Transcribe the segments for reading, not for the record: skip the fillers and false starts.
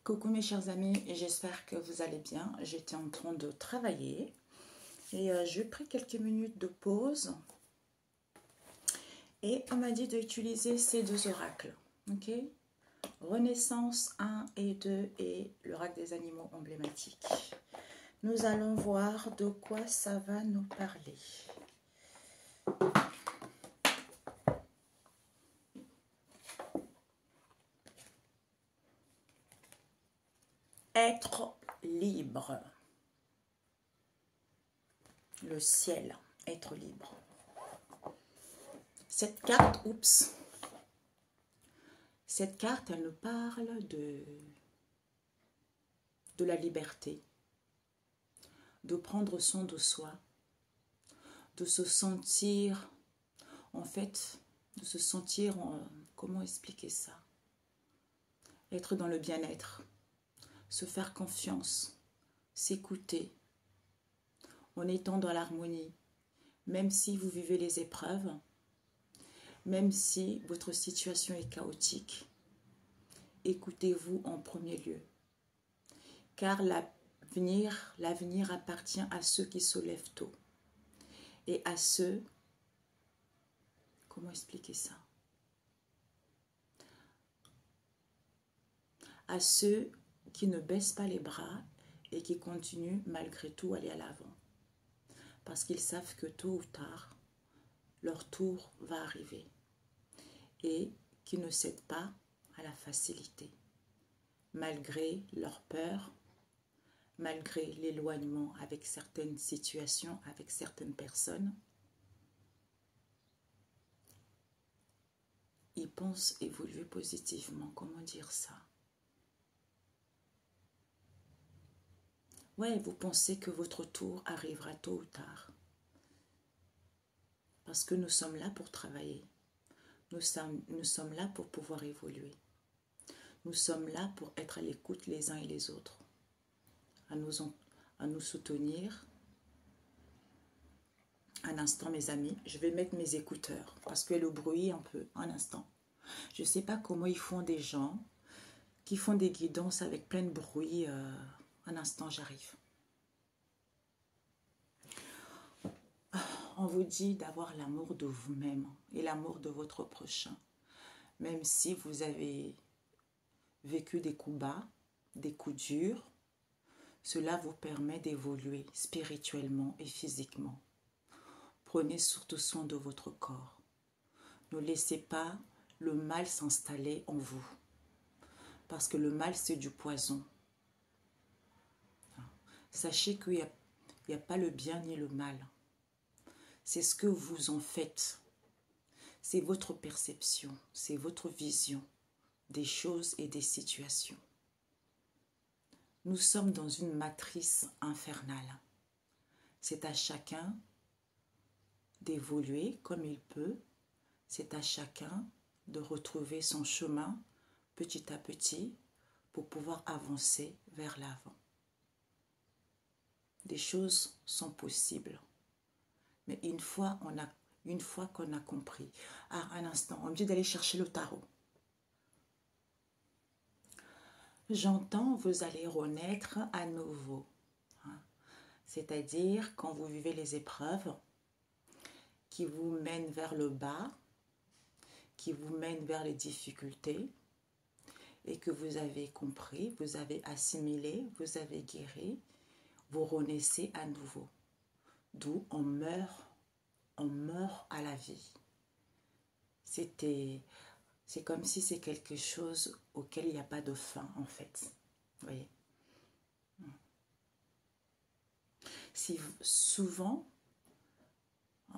Coucou mes chers amis, j'espère que vous allez bien. J'étais en train de travailler et j'ai pris quelques minutes de pause et on m'a dit d'utiliser ces deux oracles. Ok, Renaissance 1 et 2 et l'oracle des animaux emblématiques. Nous allons voir de quoi ça va nous parler. Être libre. Le ciel, être libre. Cette carte, cette carte, elle nous parle de la liberté, de prendre soin de soi, de se sentir, comment expliquer ça? Être dans le bien-être, se faire confiance, s'écouter, en étant dans l'harmonie, même si vous vivez les épreuves, même si votre situation est chaotique, écoutez-vous en premier lieu. Car l'avenir appartient à ceux qui se lèvent tôt. Et à ceux, comment expliquer ça? À ceux qui ne baissent pas les bras et qui continuent malgré tout à aller à l'avant. Parce qu'ils savent que tôt ou tard, leur tour va arriver. Et qui ne cèdent pas à la facilité. Malgré leur peur, malgré l'éloignement avec certaines situations, avec certaines personnes, ils pensent évoluer positivement. Comment dire ça? Ouais, vous pensez que votre tour arrivera tôt ou tard. Parce que nous sommes là pour travailler. Nous sommes là pour pouvoir évoluer. Nous sommes là pour être à l'écoute les uns et les autres. À nous soutenir. Un instant, mes amis, je vais mettre mes écouteurs parce que le bruit un peu, un instant. Je ne sais pas comment ils font des gens qui font des guidances avec plein de bruit. Un instant, j'arrive. On vous dit d'avoir l'amour de vous-même et l'amour de votre prochain. Même si vous avez vécu des coups bas, des coups durs, cela vous permet d'évoluer spirituellement et physiquement. Prenez surtout soin de votre corps. Ne laissez pas le mal s'installer en vous. Parce que le mal, c'est du poison. Sachez qu'il n'y a pas le bien ni le mal. C'est ce que vous en faites. C'est votre perception, c'est votre vision des choses et des situations. Nous sommes dans une matrice infernale. C'est à chacun d'évoluer comme il peut. C'est à chacun de retrouver son chemin petit à petit pour pouvoir avancer vers l'avant. Des choses sont possibles. Mais une fois qu'on a compris. Ah, un instant, on me dit d'aller chercher le tarot. J'entends, vous allez renaître à nouveau. C'est-à-dire quand vous vivez les épreuves qui vous mènent vers le bas, qui vous mènent vers les difficultés, et que vous avez compris, vous avez assimilé, vous avez guéri, vous renaissez à nouveau. D'où on meurt à la vie. C'est comme si c'est quelque chose auquel il n'y a pas de fin, en fait. Vous voyez? Si souvent,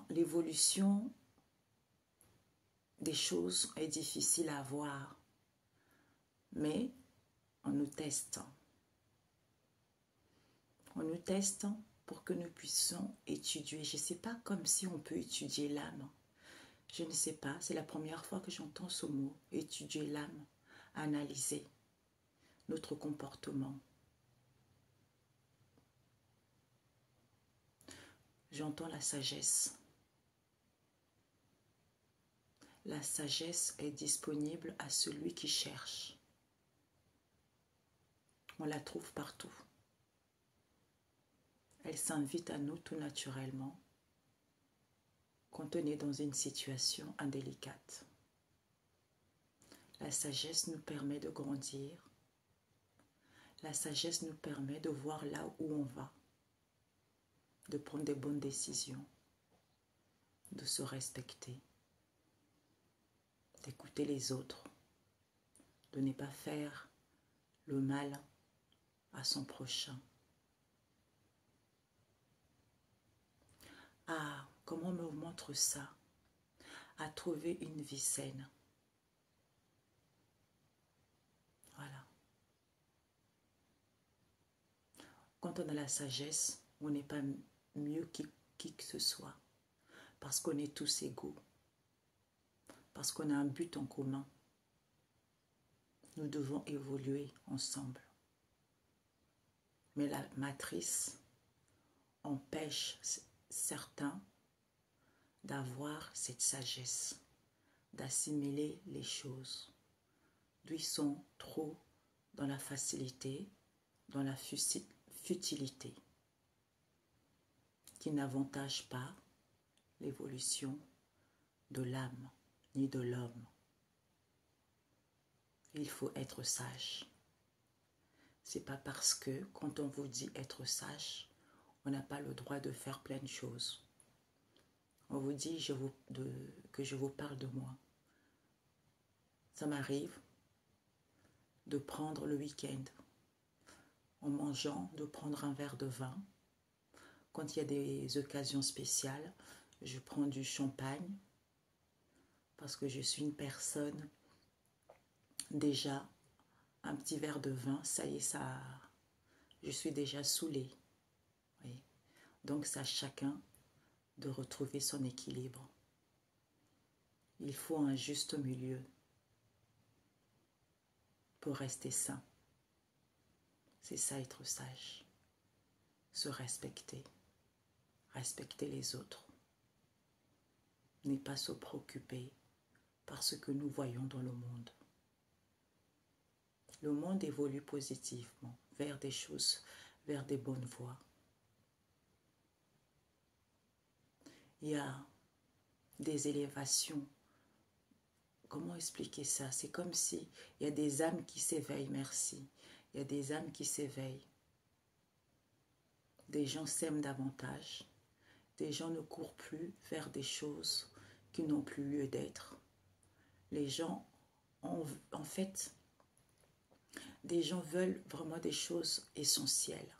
l'évolution des choses est difficile à voir, mais on nous teste. On nous teste pour que nous puissions étudier. Je ne sais pas, comme si on peut étudier l'âme. Je ne sais pas, c'est la première fois que j'entends ce mot, étudier l'âme, analyser notre comportement. J'entends la sagesse. La sagesse est disponible à celui qui cherche. On la trouve partout. Elle s'invite à nous tout naturellement quand on est dans une situation indélicate. La sagesse nous permet de grandir. La sagesse nous permet de voir là où on va, de prendre des bonnes décisions, de se respecter, d'écouter les autres, de ne pas faire le mal à son prochain. Ah, comment on me montre ça? À trouver une vie saine. Voilà. Quand on a la sagesse, on n'est pas mieux qui que ce soit. Parce qu'on est tous égaux. Parce qu'on a un but en commun. Nous devons évoluer ensemble. Mais la matrice empêche certains d'avoir cette sagesse, d'assimiler les choses. D'où ils sont trop dans la facilité, dans la futilité, qui n'avantage pas l'évolution de l'âme ni de l'homme. Il faut être sage. C'est pas parce que quand on vous dit être sage, on n'a pas le droit de faire plein de choses. On vous dit que je vous parle de moi. Ça m'arrive de prendre le week-end, en mangeant, de prendre un verre de vin. Quand il y a des occasions spéciales, je prends du champagne parce que je suis une personne, déjà, un petit verre de vin, ça y est, ça, je suis déjà saoulée. Oui. Donc, c'est à chacun de retrouver son équilibre. Il faut un juste milieu pour rester sain. C'est ça être sage. Se respecter. Respecter les autres. Ne pas se préoccuper par ce que nous voyons dans le monde. Le monde évolue positivement vers des choses, vers des bonnes voies. Il y a des élévations. Comment expliquer ça? C'est comme si il y a des âmes qui s'éveillent, merci. Il y a des âmes qui s'éveillent. Des gens s'aiment davantage. Des gens ne courent plus vers des choses qui n'ont plus lieu d'être. Les gens, en fait, des gens veulent vraiment des choses essentielles.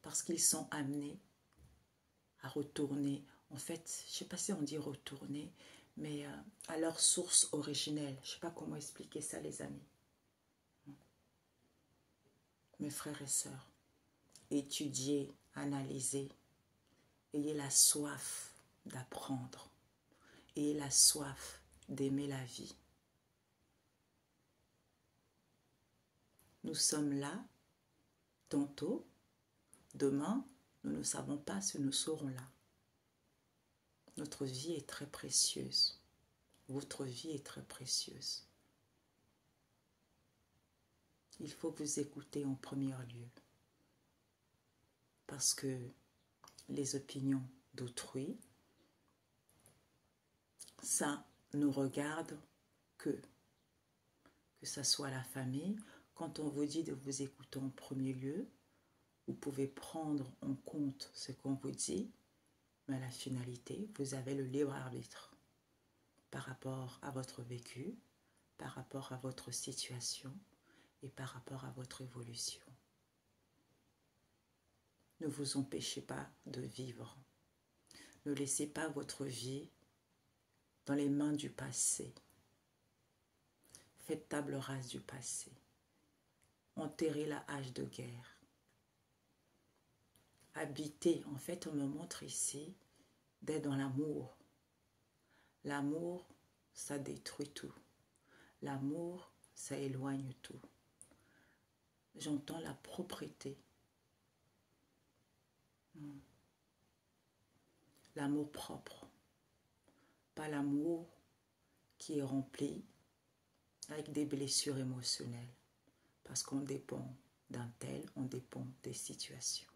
Parce qu'ils sont amenés à retourner. En fait, je ne sais pas si on dit retourner, mais à leur source originelle. Je ne sais pas comment expliquer ça, les amis. Mes frères et sœurs, étudiez, analysez. Ayez la soif d'apprendre. Ayez la soif d'aimer la vie. Nous sommes là, tantôt, demain, nous ne savons pas si nous serons là. Notre vie est très précieuse. Votre vie est très précieuse. Il faut vous écouter en premier lieu. Parce que les opinions d'autrui, ça ne regarde que ça soit la famille. Quand on vous dit de vous écouter en premier lieu, vous pouvez prendre en compte ce qu'on vous dit, mais à la finalité, vous avez le libre arbitre par rapport à votre vécu, par rapport à votre situation et par rapport à votre évolution. Ne vous empêchez pas de vivre. Ne laissez pas votre vie dans les mains du passé. Faites table rase du passé. Enterrez la hache de guerre. Habitez, en fait, on me montre ici d'être dans l'amour. L'amour, ça détruit tout. L'amour, ça éloigne tout. J'entends la propreté. L'amour propre. Pas l'amour qui est rempli avec des blessures émotionnelles. Parce qu'on dépend d'un tel, on dépend des situations.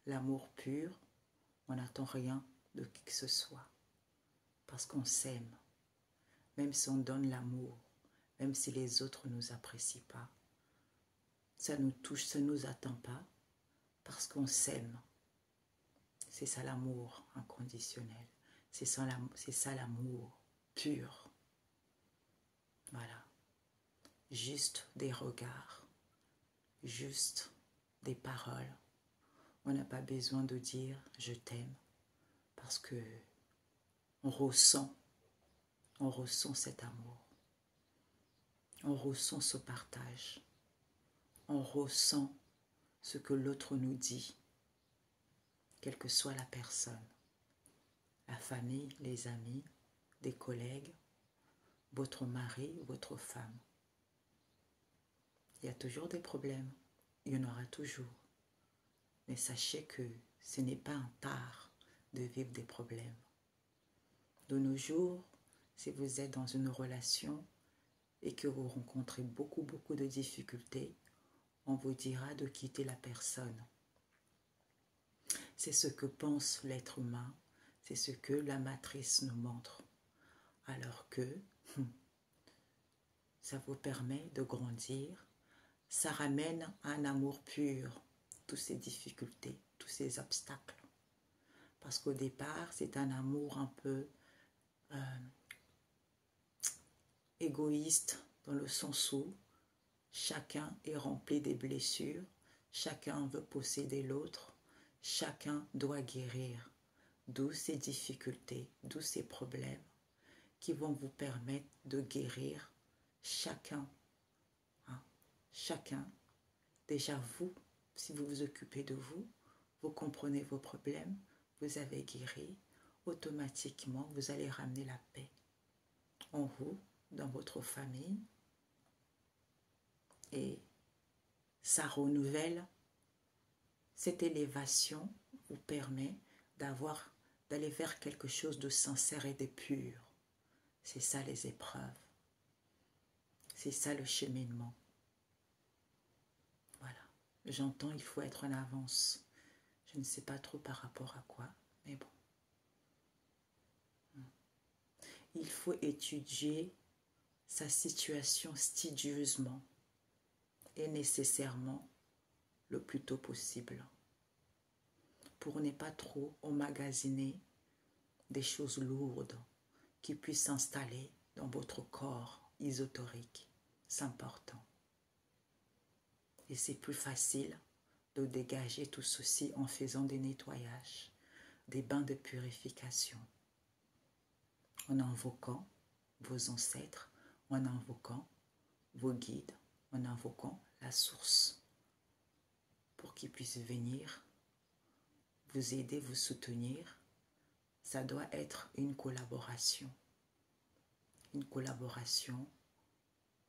L'amour pur, on n'attend rien de qui que ce soit. Parce qu'on s'aime. Même si on donne l'amour, même si les autres ne nous apprécient pas, ça nous touche, ça ne nous atteint pas, parce qu'on s'aime. C'est ça l'amour inconditionnel. C'est ça l'amour pur. Voilà. Juste des regards, juste des paroles. On n'a pas besoin de dire « je t'aime » parce que on ressent cet amour. On ressent ce partage. On ressent ce que l'autre nous dit, quelle que soit la personne. La famille, les amis, des collègues, votre mari, votre femme. Il y a toujours des problèmes, il y en aura toujours. Mais sachez que ce n'est pas un tard de vivre des problèmes. De nos jours, si vous êtes dans une relation et que vous rencontrez beaucoup de difficultés, on vous dira de quitter la personne. C'est ce que pense l'être humain, c'est ce que la matrice nous montre. Alors que ça vous permet de grandir, ça ramène à un amour pur, toutes ces difficultés, tous ces obstacles. Parce qu'au départ, c'est un amour un peu égoïste, dans le sens où chacun est rempli des blessures, chacun veut posséder l'autre, chacun doit guérir. D'où ces difficultés, d'où ces problèmes qui vont vous permettre de guérir chacun. Chacun. Déjà vous, si vous vous occupez de vous, vous comprenez vos problèmes, vous avez guéri, automatiquement vous allez ramener la paix en vous, dans votre famille, et ça renouvelle, cette élévation vous permet d'aller vers quelque chose de sincère et de pur. C'est ça les épreuves. C'est ça le cheminement. Voilà. J'entends, il faut être en avance. Je ne sais pas trop par rapport à quoi, mais bon. Il faut étudier sa situation studieusement et nécessairement le plus tôt possible pour ne pas trop emmagasiner des choses lourdes qui puissent s'installer dans votre corps ésotérique. C'est important. Et c'est plus facile de dégager tout ceci en faisant des nettoyages, des bains de purification, en invoquant vos ancêtres, en invoquant vos guides, en invoquant la source, pour qu'ils puissent venir vous aider, vous soutenir. Ça doit être une collaboration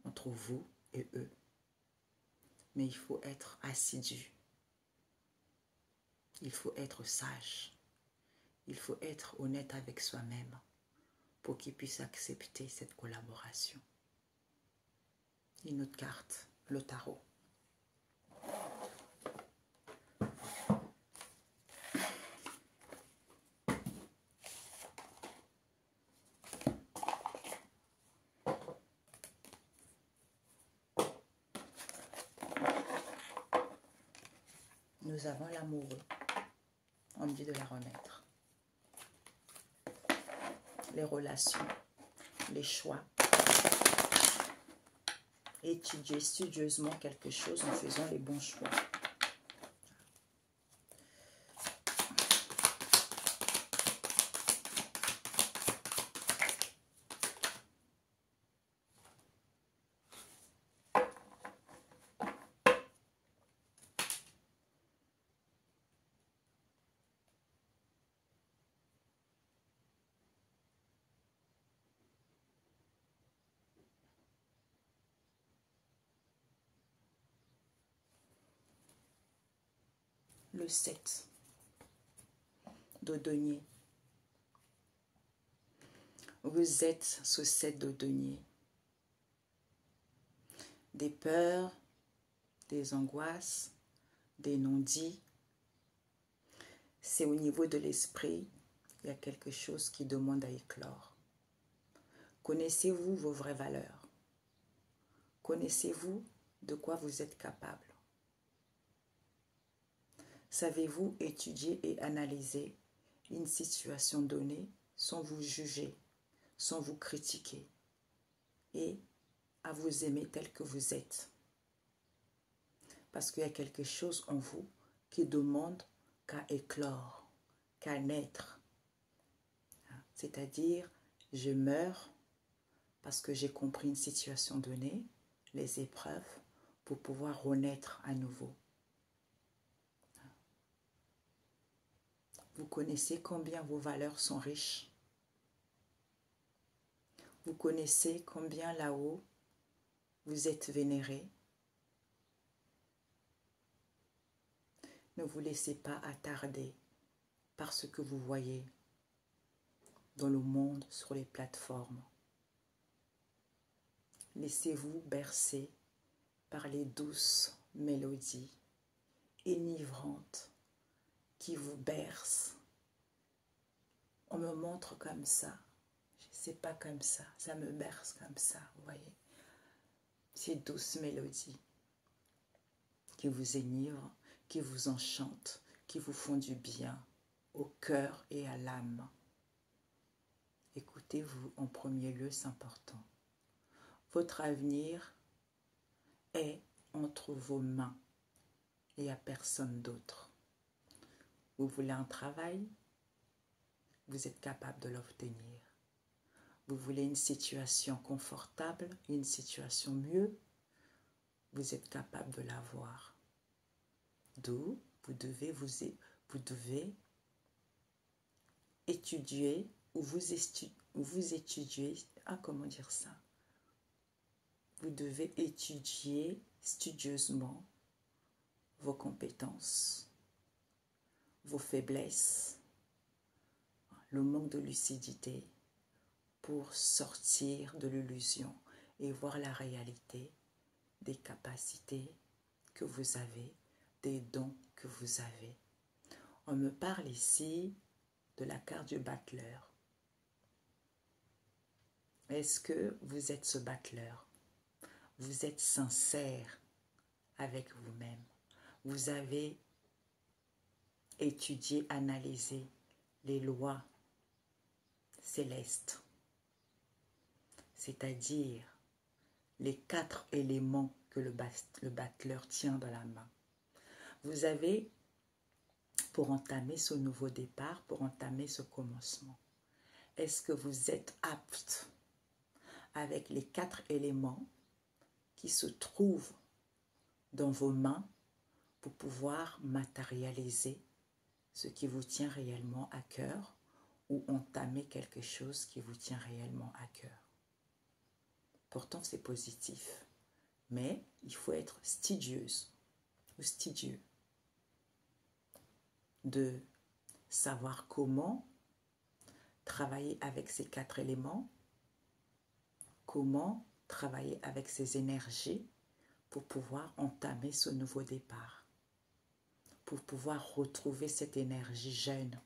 entre vous et eux. Mais il faut être assidu, il faut être sage, il faut être honnête avec soi-même pour qu'ils puissent accepter cette collaboration. Une autre carte, le tarot. Nous avons l'amoureux. On me dit de la remettre. Les relations, les choix. Étudier studieusement quelque chose en faisant les bons choix. Le 7 de denier. Vous êtes ce 7 de denier. Des peurs, des angoisses, des non-dits. C'est au niveau de l'esprit, il y a quelque chose qui demande à éclore. Connaissez-vous vos vraies valeurs? Connaissez-vous de quoi vous êtes capable? Savez-vous étudier et analyser une situation donnée sans vous juger, sans vous critiquer et à vous aimer tel que vous êtes? Parce qu'il y a quelque chose en vous qui demande qu'à éclore, qu'à naître. C'est-à-dire, je meurs parce que j'ai compris une situation donnée, les épreuves, pour pouvoir renaître à nouveau. Vous connaissez combien vos valeurs sont riches. Vous connaissez combien là-haut vous êtes vénéré. Ne vous laissez pas attarder par ce que vous voyez dans le monde, sur les plateformes. Laissez-vous bercer par les douces mélodies enivrantes qui vous bercent. On me montre comme ça, c'est pas comme ça, ça me berce comme ça, vous voyez. Ces douces mélodies qui vous enivrent, qui vous enchantent, qui vous font du bien au cœur et à l'âme. Écoutez-vous en premier lieu, c'est important. Votre avenir est entre vos mains et il n'y a personne d'autre. Vous voulez un travail, vous êtes capable de l'obtenir. Vous voulez une situation confortable, une situation mieux, vous êtes capable de l'avoir. D'où vous devez étudier ou vous étudiez, comment dire ça? Vous devez étudier studieusement vos compétences, vos faiblesses, le manque de lucidité pour sortir de l'illusion et voir la réalité des capacités que vous avez, des dons que vous avez. On me parle ici de la carte du battleur. Est-ce que vous êtes ce battleur? Vous êtes sincère avec vous-même. Vous avez étudié, analysé les lois célestes, c'est-à-dire les 4 éléments que le battleur tient dans la main. Vous avez, pour entamer ce nouveau départ, pour entamer ce commencement, est-ce que vous êtes apte avec les 4 éléments qui se trouvent dans vos mains pour pouvoir matérialiser ce qui vous tient réellement à cœur ou entamer quelque chose qui vous tient réellement à cœur? Pourtant, c'est positif, mais il faut être studieuse ou studieux de savoir comment travailler avec ces 4 éléments, comment travailler avec ces énergies pour pouvoir entamer ce nouveau départ, pour pouvoir retrouver cette énergie jeune.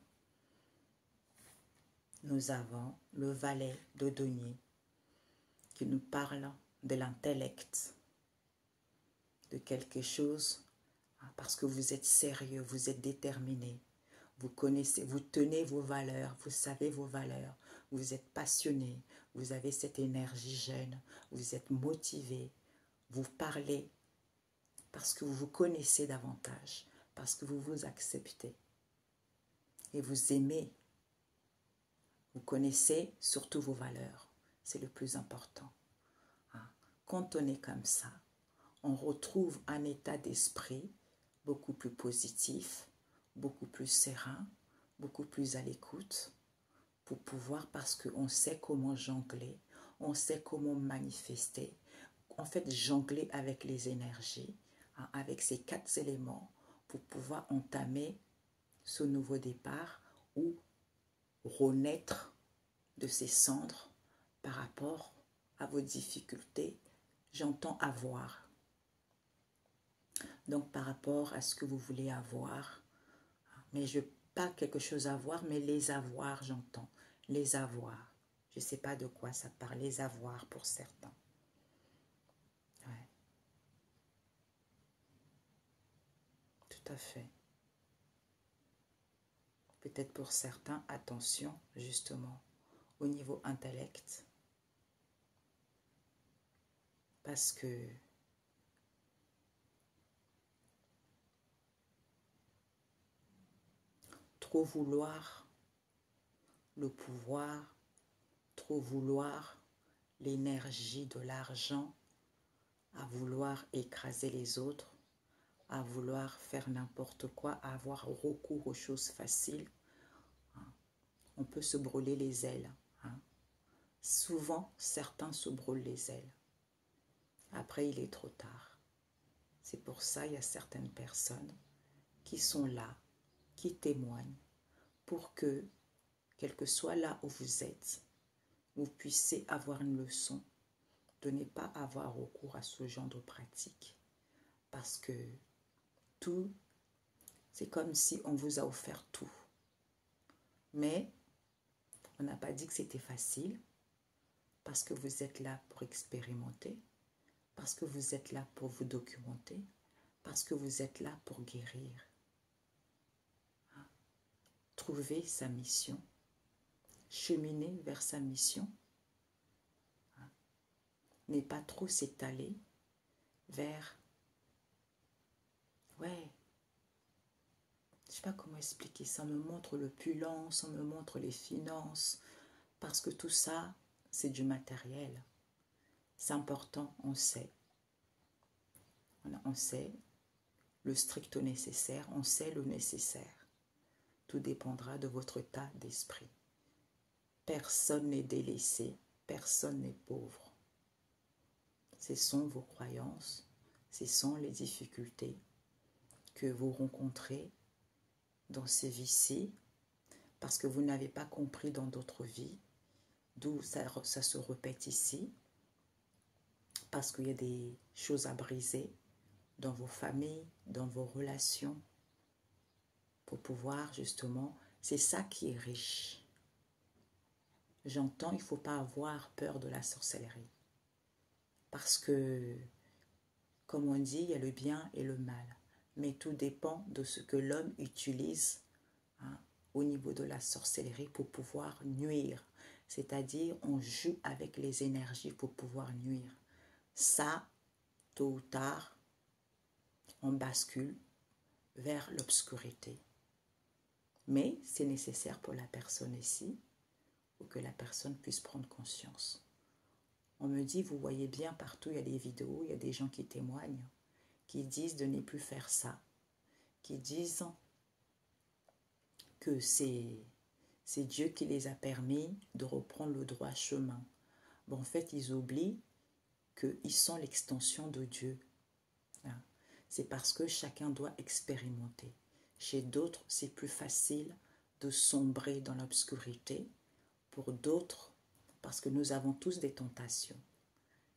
Nous avons le valet de denier qui nous parle de l'intellect, de quelque chose, parce que vous êtes sérieux, vous êtes déterminé, vous connaissez, vous tenez vos valeurs, vous savez vos valeurs, vous êtes passionné, vous avez cette énergie jeune, vous êtes motivé, vous parlez parce que vous vous connaissez davantage, parce que vous vous acceptez et vous aimez. Vous connaissez surtout vos valeurs, c'est le plus important. Quand on est comme ça, on retrouve un état d'esprit beaucoup plus positif, beaucoup plus serein, beaucoup plus à l'écoute, pour pouvoir, parce qu'on sait comment jongler, on sait comment manifester, en fait jongler avec les énergies, avec ces 4 éléments, pour pouvoir entamer ce nouveau départ ou renaître de ces cendres par rapport à vos difficultés. J'entends avoir. Donc par rapport à ce que vous voulez avoir, mais je pas quelque chose à avoir, mais les avoir, j'entends. Les avoir. Je ne sais pas de quoi ça parle, les avoir pour certains. Ouais. Tout à fait. Peut-être pour certains, attention, justement, au niveau intellect. Parce que trop vouloir le pouvoir, trop vouloir l'énergie de l'argent, à vouloir écraser les autres, à vouloir faire n'importe quoi, à avoir recours aux choses faciles, on peut se brûler les ailes. Souvent, certains se brûlent les ailes. Après, il est trop tard. C'est pour ça qu'il y a certaines personnes qui sont là, qui témoignent, pour que, quel que soit là où vous êtes, vous puissiez avoir une leçon de ne pas avoir recours à ce genre de pratique. Parce que tout, c'est comme si on vous a offert tout. Mais on n'a pas dit que c'était facile, parce que vous êtes là pour expérimenter, parce que vous êtes là pour vous documenter, parce que vous êtes là pour guérir. Trouver sa mission, cheminer vers sa mission, n'est pas trop s'étaler vers, ouais, je ne sais pas comment expliquer ça, on me montre l'opulence, on me montre les finances, parce que tout ça, c'est du matériel. C'est important, on sait. On sait le strict nécessaire, on sait le nécessaire. Tout dépendra de votre état d'esprit. Personne n'est délaissé, personne n'est pauvre. Ce sont vos croyances, ce sont les difficultés que vous rencontrez dans ces vies-ci, parce que vous n'avez pas compris dans d'autres vies, d'où ça se répète ici, parce qu'il y a des choses à briser dans vos familles, dans vos relations, pour pouvoir justement, c'est ça qui est riche. J'entends, il ne faut pas avoir peur de la sorcellerie, parce que, comme on dit, il y a le bien et le mal, mais tout dépend de ce que l'homme utilise au niveau de la sorcellerie pour pouvoir nuire. C'est-à-dire, on joue avec les énergies pour pouvoir nuire. Ça, tôt ou tard, on bascule vers l'obscurité. Mais c'est nécessaire pour la personne ici, pour que la personne puisse prendre conscience. On me dit, vous voyez bien partout, il y a des vidéos, il y a des gens qui témoignent, qui disent de ne plus faire ça, qui disent que c'est Dieu qui les a permis de reprendre le droit chemin. Bon, en fait, ils oublient qu'ils sont l'extension de Dieu. C'est parce que chacun doit expérimenter. Chez d'autres, c'est plus facile de sombrer dans l'obscurité. Pour d'autres, parce que nous avons tous des tentations.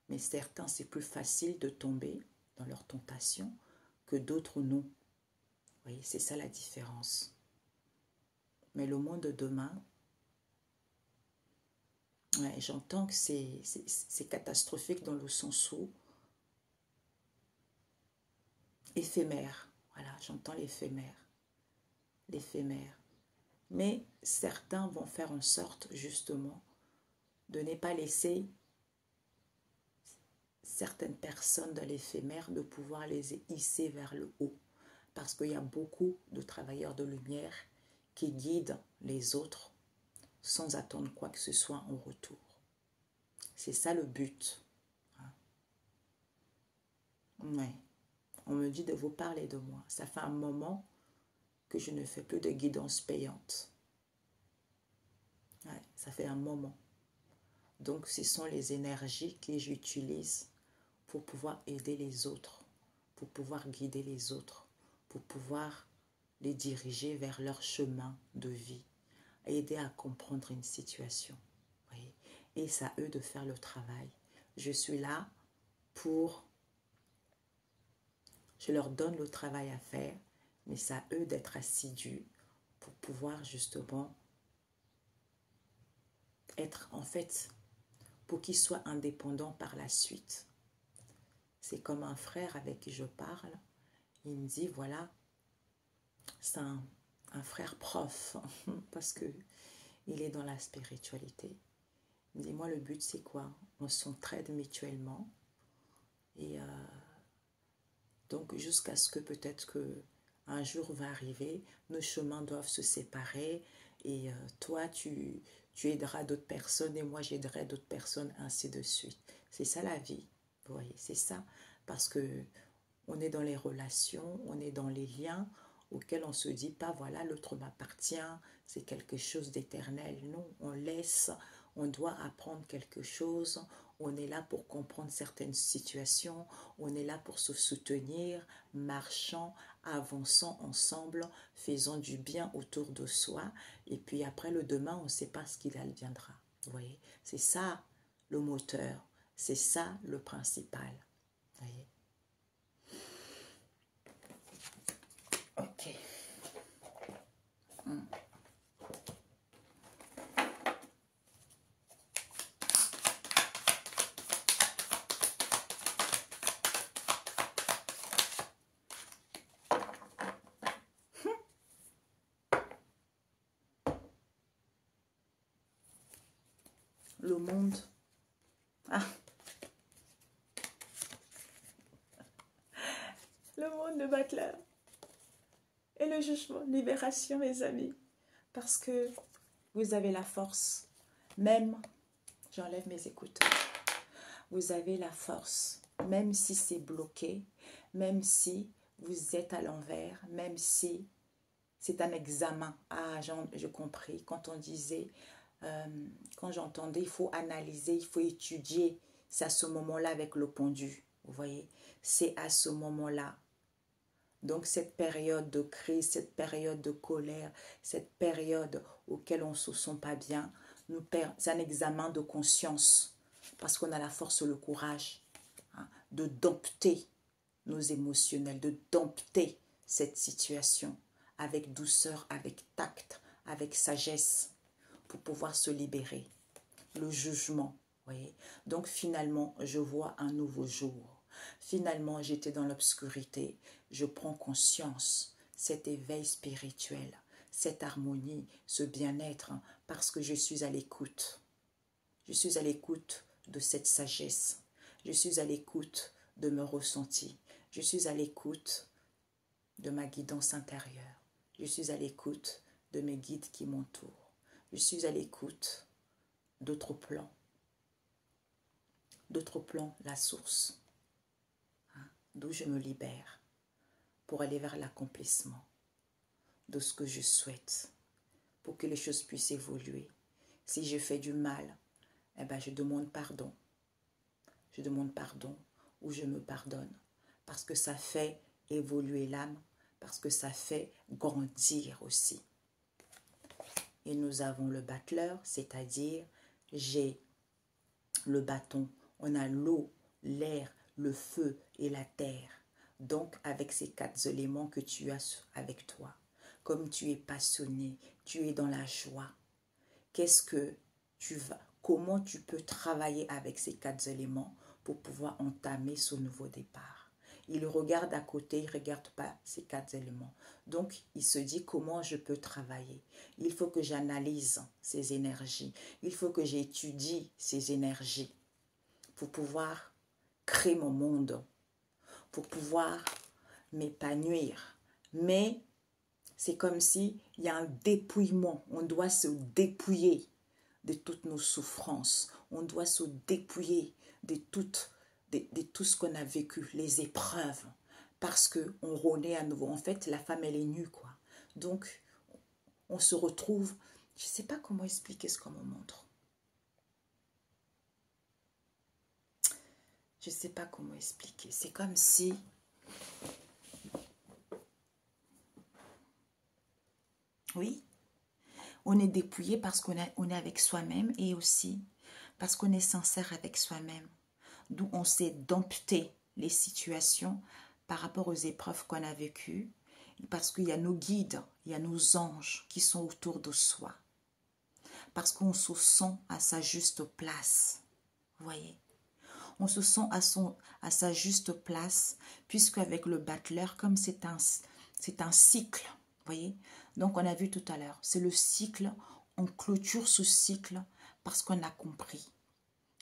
Mais certains, c'est plus facile de tomber dans leurs tentations que d'autres non. Vous voyez, c'est ça la différence. Mais le monde de demain, ouais, j'entends que c'est catastrophique dans le sens où éphémère. Voilà, j'entends l'éphémère. L'éphémère. Mais certains vont faire en sorte, justement, de ne pas laisser certaines personnes dans l'éphémère, de pouvoir les hisser vers le haut. Parce qu'il y a beaucoup de travailleurs de lumière qui guident les autres sans attendre quoi que ce soit en retour. C'est ça le but. Ouais. On me dit de vous parler de moi. Ça fait un moment que je ne fais plus de guidance payante. Ouais, ça fait un moment. Donc, ce sont les énergies que j'utilise pour pouvoir aider les autres, pour pouvoir guider les autres, pour pouvoir les diriger vers leur chemin de vie, aider à comprendre une situation. Oui. Et c'est à eux de faire le travail. Je suis là pour Je leur donne le travail à faire, mais c'est à eux d'être assidus pour pouvoir justement être, en fait, pour qu'ils soient indépendants par la suite. C'est comme un frère avec qui je parle. Il me dit, voilà, c'est un frère prof, parce que il est dans la spiritualité. Il me dit, moi, le but, c'est quoi? On s'entraide mutuellement. Et donc, jusqu'à ce que peut-être que un jour va arriver, nos chemins doivent se séparer. Et toi, tu aideras d'autres personnes et moi, j'aiderai d'autres personnes, ainsi de suite. C'est ça la vie, vous voyez, c'est ça. Parce que on est dans les relations, on est dans les liens auxquels on ne se dit pas, voilà, l'autre m'appartient, c'est quelque chose d'éternel. Non, on laisse, on doit apprendre quelque chose, on est là pour comprendre certaines situations, on est là pour se soutenir, marchant, avançant ensemble, faisant du bien autour de soi. Et puis après, le demain, on ne sait pas ce qu'il adviendra. Vous voyez, c'est ça le moteur, c'est ça le principal. Vous voyez. Ok. Le monde. Ah. Le monde de Butler. Et le jugement, libération, mes amis. Parce que vous avez la force. Même, j'enlève mes écouteurs. Vous avez la force. Même si c'est bloqué, même si vous êtes à l'envers, même si c'est un examen. Ah, j'ai compris. Quand on disait, quand j'entendais, il faut analyser, il faut étudier. C'est à ce moment-là avec le pendu. Vous voyez, c'est à ce moment-là. Donc cette période de crise, cette période de colère, cette période auquel on ne se sent pas bien, c'est un examen de conscience. Parce qu'on a la force, le courage de dompter nos émotionnels, de dompter cette situation avec douceur, avec tact, avec sagesse, pour pouvoir se libérer. Le jugement, voyez. Donc finalement, je vois un nouveau jour. Finalement, j'étais dans l'obscurité. Je prends conscience, cet éveil spirituel, cette harmonie, ce bien-être, parce que je suis à l'écoute. Je suis à l'écoute de cette sagesse. Je suis à l'écoute de mes ressentis. Je suis à l'écoute de ma guidance intérieure. Je suis à l'écoute de mes guides qui m'entourent. Je suis à l'écoute d'autres plans. D'autres plans, la source, d'où je me libère pour aller vers l'accomplissement de ce que je souhaite, pour que les choses puissent évoluer. Si je fais du mal, eh ben, je demande pardon. Je demande pardon ou je me pardonne parce que ça fait évoluer l'âme, parce que ça fait grandir aussi. Et nous avons le battleur, c'est-à-dire j'ai le bâton. On a l'eau, l'air, le feu et la terre. Donc, avec ces 4 éléments que tu as avec toi, comme tu es passionné, tu es dans la joie, comment tu peux travailler avec ces 4 éléments pour pouvoir entamer ce nouveau départ? Il regarde à côté, il ne regarde pas ces 4 éléments. Donc, il se dit comment je peux travailler. Il faut que j'analyse ces énergies. Il faut que j'étudie ces énergies pour pouvoir créer mon monde, pour pouvoir m'épanouir. Mais c'est comme s'il y a un dépouillement. On doit se dépouiller de toutes nos souffrances. On doit se dépouiller de tout ce qu'on a vécu, les épreuves. Parce qu'on renaît à nouveau. En fait, la femme, elle est nue, quoi. Donc, on se retrouve... Je ne sais pas comment expliquer ce qu'on me montre. Je ne sais pas comment expliquer. C'est comme si... Oui, on est dépouillé parce qu'on est avec soi-même et aussi parce qu'on est sincère avec soi-même. D'où on sait dompter les situations par rapport aux épreuves qu'on a vécues, parce qu'il y a nos guides, il y a nos anges qui sont autour de soi. Parce qu'on se sent à sa juste place. Vous voyez? On se sent à sa juste place, puisque avec le battleur, comme c'est un cycle, vous voyez? Donc on a vu tout à l'heure, c'est le cycle, on clôture ce cycle parce qu'on a compris.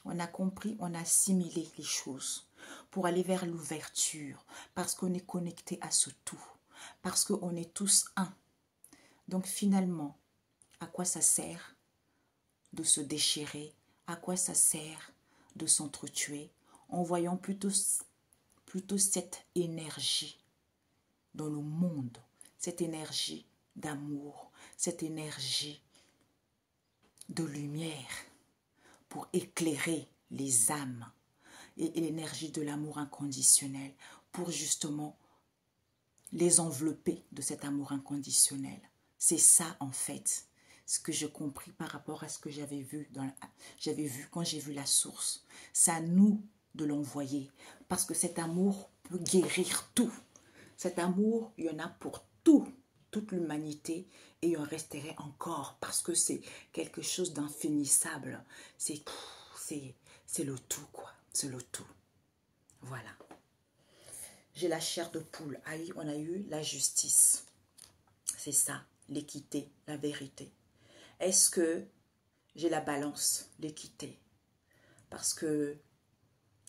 On a compris, on a assimilé les choses pour aller vers l'ouverture, parce qu'on est connecté à ce tout, parce qu'on est tous un. Donc finalement, à quoi ça sert de se déchirer? À quoi ça sert de s'entretuer en voyant plutôt cette énergie dans le monde, cette énergie d'amour, cette énergie de lumière pour éclairer les âmes et l'énergie de l'amour inconditionnel pour justement les envelopper de cet amour inconditionnel. C'est ça en fait ce que j'ai compris par rapport à ce que j'avais vu quand j'ai vu la source. C'est à nous de l'envoyer parce que cet amour peut guérir tout. Cet amour, il y en a pour tout, toute l'humanité, et il en resterait encore parce que c'est quelque chose d'infinissable. C'est le tout, quoi. C'est le tout. Voilà. J'ai la chair de poule. Ah oui, on a eu la justice. C'est ça, l'équité, la vérité. Est-ce que j'ai la balance, l'équité? Parce que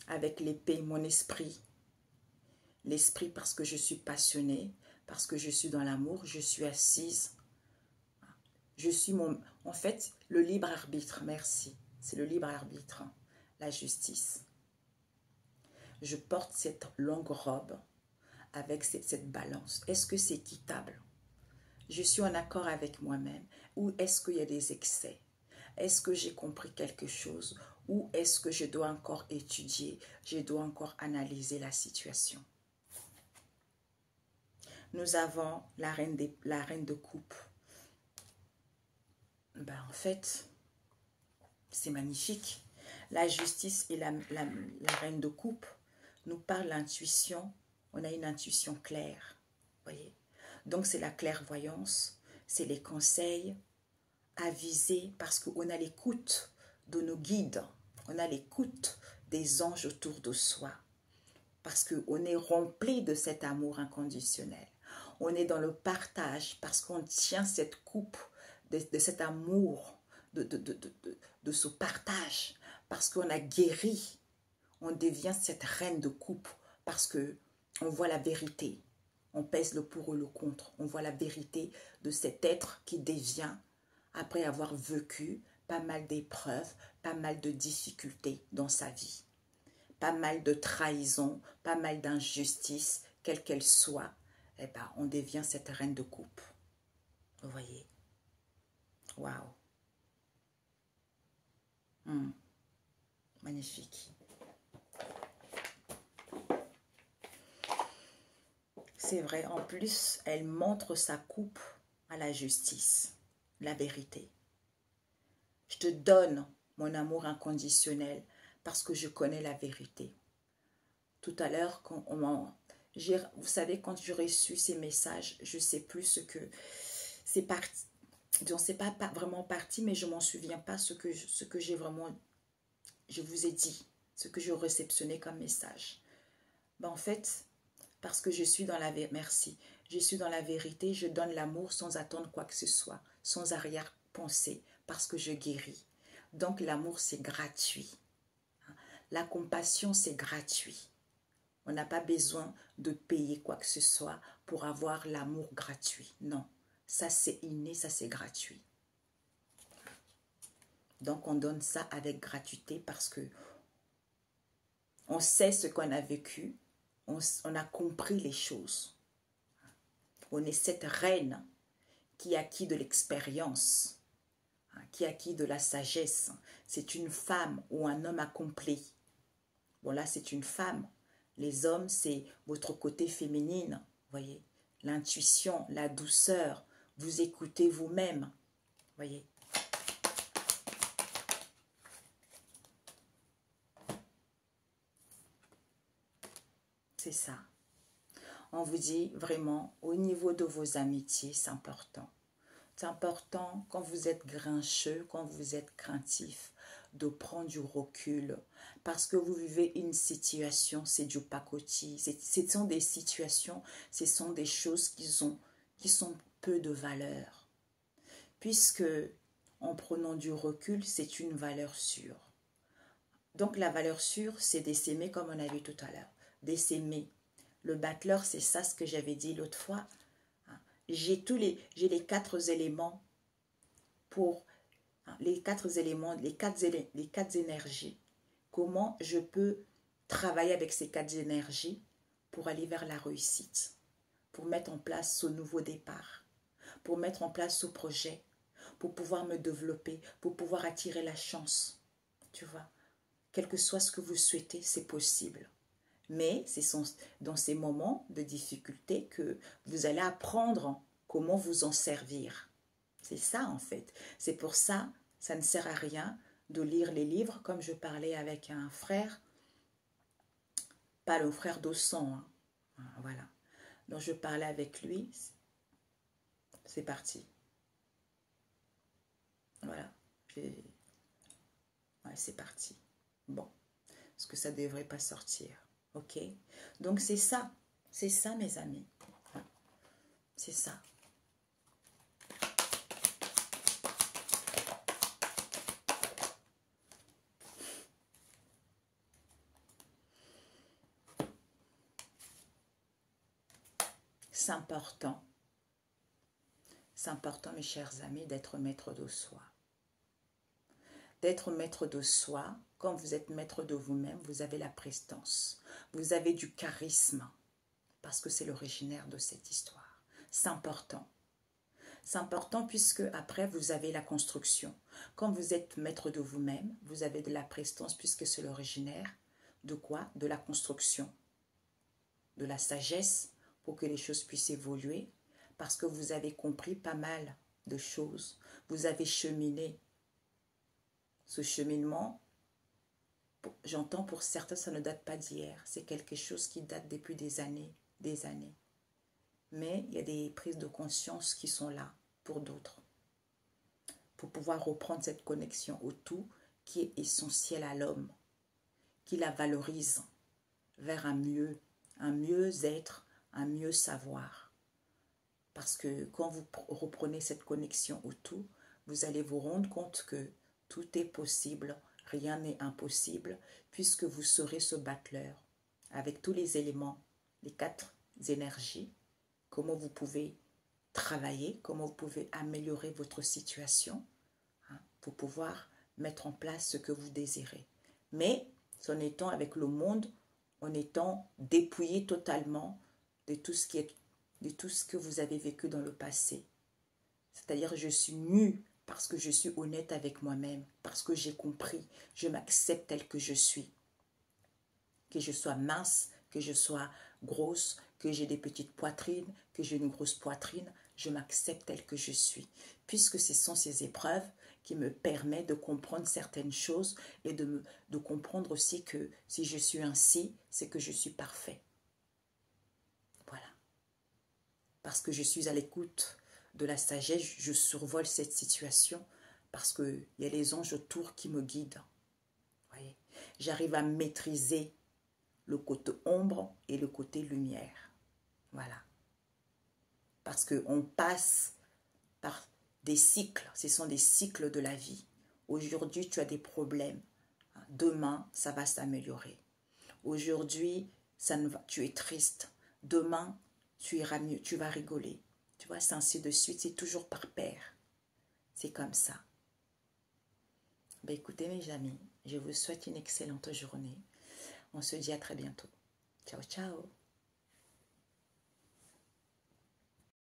avec l'épée, mon esprit, l'esprit parce que je suis passionnée, parce que je suis dans l'amour, je suis assise. Je suis en fait, le libre arbitre, merci. C'est le libre arbitre, la justice. Je porte cette longue robe avec cette balance. Est-ce que c'est équitable? Je suis en accord avec moi-même ou est-ce qu'il y a des excès? Est-ce que j'ai compris quelque chose ou est-ce que je dois encore étudier, je dois encore analyser la situation? Nous avons la reine de coupe. Ben, en fait, c'est magnifique. La justice et la reine de coupe nous parlent l'intuition. On a une intuition claire. Voyez. Donc, c'est la clairvoyance, c'est les conseils avisés parce qu'on a l'écoute de nos guides. On a l'écoute des anges autour de soi. Parce qu'on est rempli de cet amour inconditionnel. On est dans le partage parce qu'on tient cette coupe de cet amour, de ce partage. Parce qu'on a guéri, on devient cette reine de coupe parce qu'on voit la vérité. On pèse le pour et le contre. On voit la vérité de cet être qui devient, après avoir vécu pas mal d'épreuves, pas mal de difficultés dans sa vie. Pas mal de trahison, pas mal d'injustice, quelle qu'elle soit, eh ben, on devient cette reine de coupe. Vous voyez? Waouh! Magnifique. C'est vrai, en plus, elle montre sa coupe à la justice, la vérité. Je te donne mon amour inconditionnel parce que je connais la vérité. Tout à l'heure, vous savez, quand j'ai reçu ces messages, je ne sais plus ce que... C'est parti. Donc, c'est pas vraiment parti, mais je ne m'en souviens pas ce que j'ai vraiment... Je vous ai dit, ce que je réceptionnais comme message. Ben, en fait, parce que je suis dans la vérité, merci, je suis dans la vérité, je donne l'amour sans attendre quoi que ce soit, sans arrière-pensée, parce que je guéris. Donc, l'amour, c'est gratuit. La compassion, c'est gratuit. On n'a pas besoin de payer quoi que ce soit pour avoir l'amour gratuit. Non, ça c'est inné, ça c'est gratuit. Donc on donne ça avec gratuité parce que on sait ce qu'on a vécu, on a compris les choses. On est cette reine qui a acquis de l'expérience, qui a acquis de la sagesse. C'est une femme ou un homme accompli. Bon là c'est une femme. Les hommes, c'est votre côté féminine, voyez, l'intuition, la douceur, vous écoutez vous-même, voyez. C'est ça. On vous dit vraiment, au niveau de vos amitiés, c'est important. C'est important quand vous êtes grincheux, quand vous êtes craintif, de prendre du recul. Parce que vous vivez une situation, c'est du pacotille. Ce sont des situations, ce sont des choses qui sont peu de valeur. Puisque en prenant du recul, c'est une valeur sûre. Donc la valeur sûre, c'est d'essaimer comme on a vu tout à l'heure. D'essaimer. Le battleur, c'est ça ce que j'avais dit l'autre fois. J'ai les 4 éléments pour les 4 éléments, les quatre énergies. Comment je peux travailler avec ces 4 énergies pour aller vers la réussite, pour mettre en place ce nouveau départ, pour mettre en place ce projet, pour pouvoir me développer, pour pouvoir attirer la chance. Tu vois, quel que soit ce que vous souhaitez, c'est possible. Mais c'est dans ces moments de difficulté que vous allez apprendre comment vous en servir. C'est ça en fait. C'est pour ça, ça ne sert à rien de lire les livres comme je parlais avec un frère, pas le frère d'Ossan, hein. Voilà. Donc je parlais avec lui, c'est parti. Voilà. Ouais, c'est parti. Bon, parce que ça ne devrait pas sortir. Ok? Donc c'est ça mes amis. C'est ça. C'est important. C'est important, mes chers amis, d'être maître de soi. D'être maître de soi, quand vous êtes maître de vous-même, vous avez la prestance. Vous avez du charisme, parce que c'est l'originaire de cette histoire. C'est important. C'est important puisque après, vous avez la construction. Quand vous êtes maître de vous-même, vous avez de la prestance puisque c'est l'originaire. De quoi? De la construction. De la sagesse pour que les choses puissent évoluer. Parce que vous avez compris pas mal de choses. Vous avez cheminé. Ce cheminement, j'entends pour certains, ça ne date pas d'hier. C'est quelque chose qui date depuis des années, des années. Mais il y a des prises de conscience qui sont là pour d'autres. Pour pouvoir reprendre cette connexion au tout qui est essentiel à l'homme, qui la valorise vers un mieux-être, un mieux savoir. Parce que quand vous reprenez cette connexion au tout, vous allez vous rendre compte que tout est possible, rien n'est impossible, puisque vous serez ce battleur avec tous les éléments, les 4 énergies, comment vous pouvez travailler, comment vous pouvez améliorer votre situation pour pouvoir mettre en place ce que vous désirez. Mais en étant avec le monde, en étant dépouillé totalement de tout ce que vous avez vécu dans le passé. C'est-à-dire je suis nue parce que je suis honnête avec moi-même, parce que j'ai compris, je m'accepte tel que je suis. Que je sois mince, que je sois grosse, que j'ai des petites poitrines, que j'ai une grosse poitrine, je m'accepte tel que je suis. Puisque ce sont ces épreuves qui me permettent de comprendre certaines choses et de comprendre aussi que si je suis ainsi, c'est que je suis parfait. Voilà. Parce que je suis à l'écoute de la sagesse, je survole cette situation parce qu'il y a les anges autour qui me guident. Voyez, j'arrive à maîtriser le côté ombre et le côté lumière. Voilà. Parce qu'on passe par des cycles, ce sont des cycles de la vie. Aujourd'hui, tu as des problèmes. Demain, ça va s'améliorer. Aujourd'hui, tu es triste. Demain, tu iras mieux, tu vas rigoler. Tu vois, c'est ainsi de suite, c'est toujours par paire. C'est comme ça. Ben, écoutez mes amis, je vous souhaite une excellente journée. On se dit à très bientôt. Ciao, ciao.